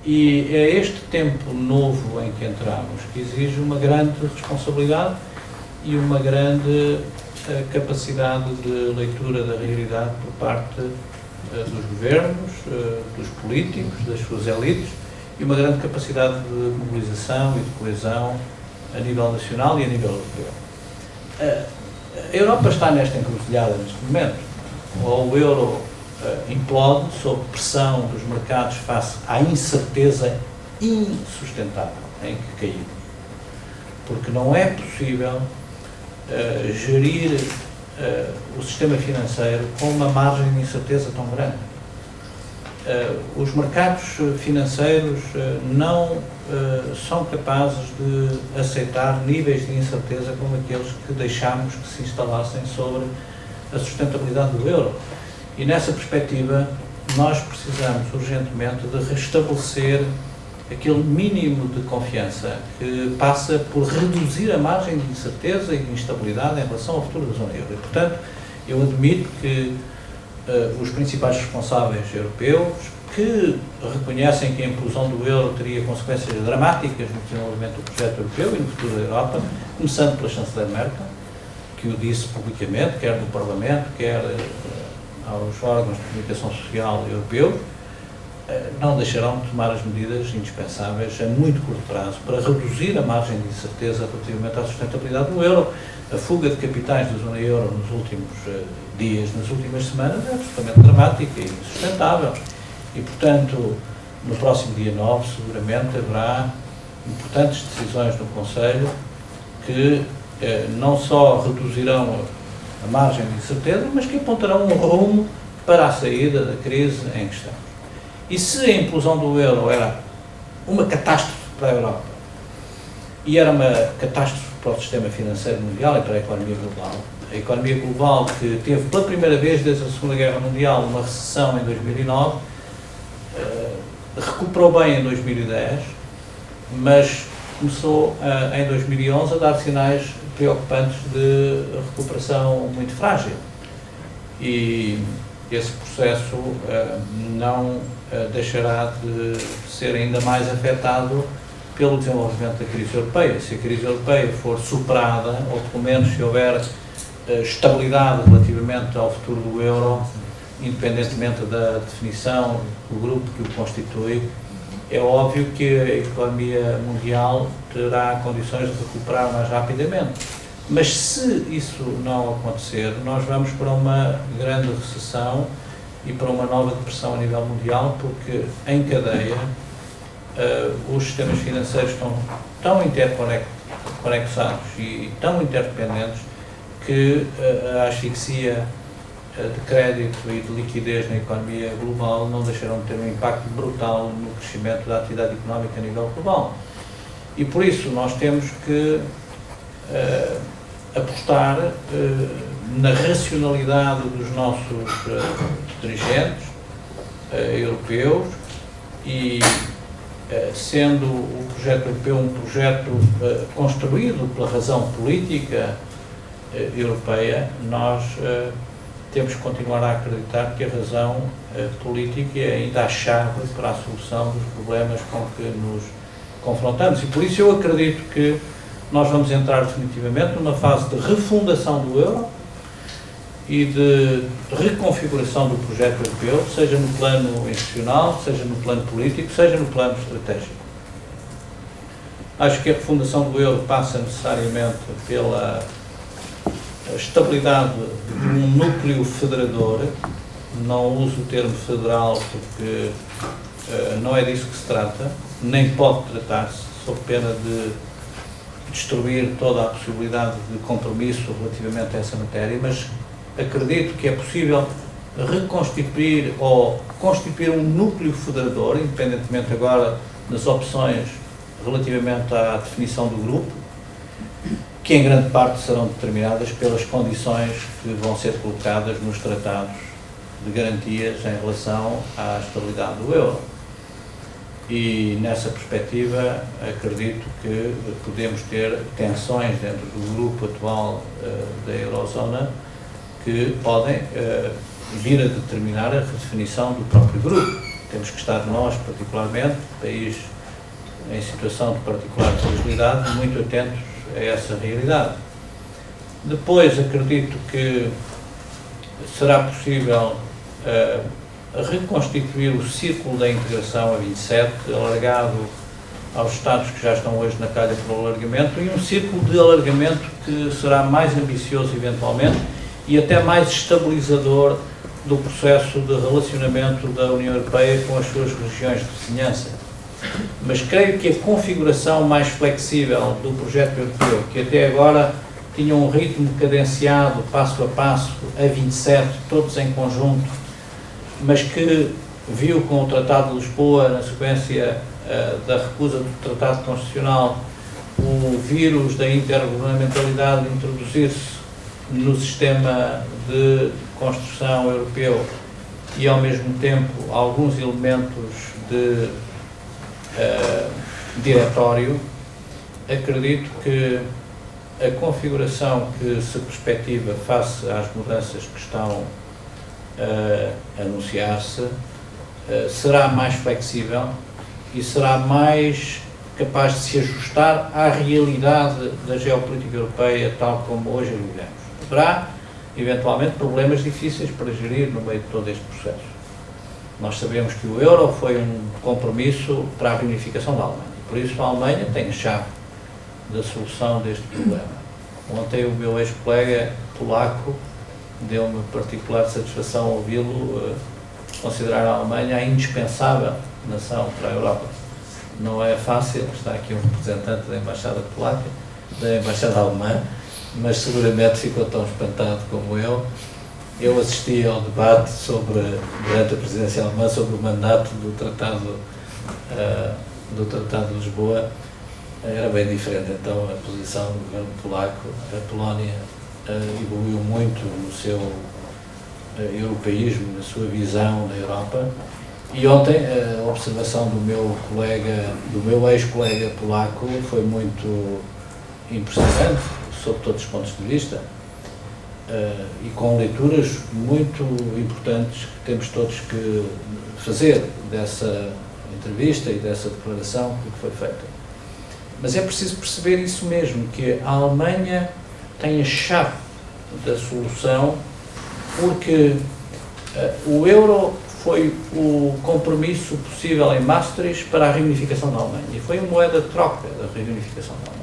E é este tempo novo em que entramos que exige uma grande responsabilidade e uma grande capacidade de leitura da realidade por parte dos governos, dos políticos, das suas elites, e uma grande capacidade de mobilização e de coesão a nível nacional e a nível europeu. A Europa está nesta encruzilhada neste momento. Ou o euro implode sob pressão dos mercados face à incerteza insustentável em que caímos. Porque não é possível gerir o sistema financeiro com uma margem de incerteza tão grande. Os mercados financeiros não são capazes de aceitar níveis de incerteza como aqueles que deixámos que se instalassem sobre a sustentabilidade do euro. E nessa perspectiva, nós precisamos urgentemente de restabelecer aquele mínimo de confiança que passa por reduzir a margem de incerteza e de instabilidade em relação ao futuro da zona euro. E, portanto, eu admito que os principais responsáveis europeus, que reconhecem que a implosão do euro teria consequências dramáticas no desenvolvimento do projeto europeu e no futuro da Europa, começando pela chanceler Merkel, que o disse publicamente, quer no Parlamento, quer aos órgãos de comunicação social europeus, não deixarão de tomar as medidas indispensáveis a muito curto prazo para reduzir a margem de incerteza relativamente à sustentabilidade do euro. A fuga de capitais da zona euro nos últimos dias, nas últimas semanas, é absolutamente dramática e insustentável. E, portanto, no próximo dia 9, seguramente haverá importantes decisões no Conselho que não só reduzirão a margem de incerteza, mas que apontarão um rumo para a saída da crise em que estamos. E se a implosão do euro era uma catástrofe para a Europa e era uma catástrofe para o sistema financeiro mundial e para a economia global que teve pela primeira vez desde a Segunda Guerra Mundial uma recessão em 2009, recuperou bem em 2010, mas começou em 2011 a dar sinais preocupantes de recuperação muito frágil. E esse processo não deixará de ser ainda mais afetado pelo desenvolvimento da crise europeia. Se a crise europeia for superada, ou pelo menos se houver estabilidade relativamente ao futuro do euro, independentemente da definição do grupo que o constitui, é óbvio que a economia mundial terá condições de recuperar mais rapidamente. Mas se isso não acontecer, nós vamos para uma grande recessão e para uma nova depressão a nível mundial, porque em cadeia os sistemas financeiros estão tão interconectados e tão interdependentes que a asfixia de crédito e de liquidez na economia global não deixarão de ter um impacto brutal no crescimento da atividade económica a nível global. E por isso nós temos que apostar na racionalidade dos nossos dirigentes europeus e, sendo o projeto europeu um projeto construído pela razão política europeia, nós temos que continuar a acreditar que a razão política é ainda a chave para a solução dos problemas com que nos confrontamos. E por isso eu acredito que nós vamos entrar definitivamente numa fase de refundação do euro e de reconfiguração do projeto europeu, seja no plano institucional, seja no plano político, seja no plano estratégico. Acho que a refundação do euro passa necessariamente pela estabilidade de um núcleo federador. Não uso o termo federal porque não é disso que se trata, nem pode tratar-se, sob pena de destruir toda a possibilidade de compromisso relativamente a essa matéria, mas acredito que é possível reconstituir ou constituir um núcleo federador, independentemente agora das opções relativamente à definição do grupo, que em grande parte serão determinadas pelas condições que vão ser colocadas nos tratados de garantias em relação à estabilidade do euro. E nessa perspectiva acredito que podemos ter tensões dentro do grupo atual da Eurozona que podem vir a determinar a redefinição do próprio grupo. temos que estar nós, particularmente, país em situação de particular fragilidade, muito atentos a essa realidade. Depois, acredito que será possível reconstituir o círculo da integração a 27, alargado aos Estados que já estão hoje na calha pelo alargamento, e um círculo de alargamento que será mais ambicioso, eventualmente, e até mais estabilizador do processo de relacionamento da União Europeia com as suas regiões de vizinhança. Mas creio que a configuração mais flexível do projeto europeu, que até agora tinha um ritmo cadenciado, passo a passo, a 27, todos em conjunto, mas que viu com o Tratado de Lisboa, na sequência da recusa do Tratado Constitucional, o vírus da intergovernamentalidade introduzir-se no sistema de construção europeu e, ao mesmo tempo, alguns elementos de diretório. Acredito que a configuração que se perspectiva face às mudanças que estão a anunciar-se será mais flexível e será mais capaz de se ajustar à realidade da geopolítica europeia tal como hoje a vivemos. Haverá, eventualmente, problemas difíceis para gerir no meio de todo este processo. Nós sabemos que o euro foi um compromisso para a reunificação da Alemanha. Por isso, a Alemanha tem a chave da solução deste problema. Ontem, o meu ex-colega polaco deu-me particular satisfação ouvi-lo considerar a Alemanha a indispensável nação para a Europa. Não é fácil, está aqui um representante da Embaixada Polaca, da Embaixada Alemã, mas seguramente ficou tão espantado como eu. Eu assisti ao debate durante a presidência alemã sobre o mandato do Tratado de Lisboa. Era bem diferente, então, a posição do governo polaco. A Polónia evoluiu muito no seu europeísmo, na sua visão da Europa. E ontem a observação do meu ex-colega polaco foi muito impressionante, sob todos os pontos de vista, e com leituras muito importantes que temos todos que fazer dessa entrevista e dessa declaração que foi feita. Mas é preciso perceber isso mesmo, que a Alemanha tem a chave da solução, porque o euro foi o compromisso possível em Maastricht para a reunificação da Alemanha, e foi a moeda de troca da reunificação da Alemanha.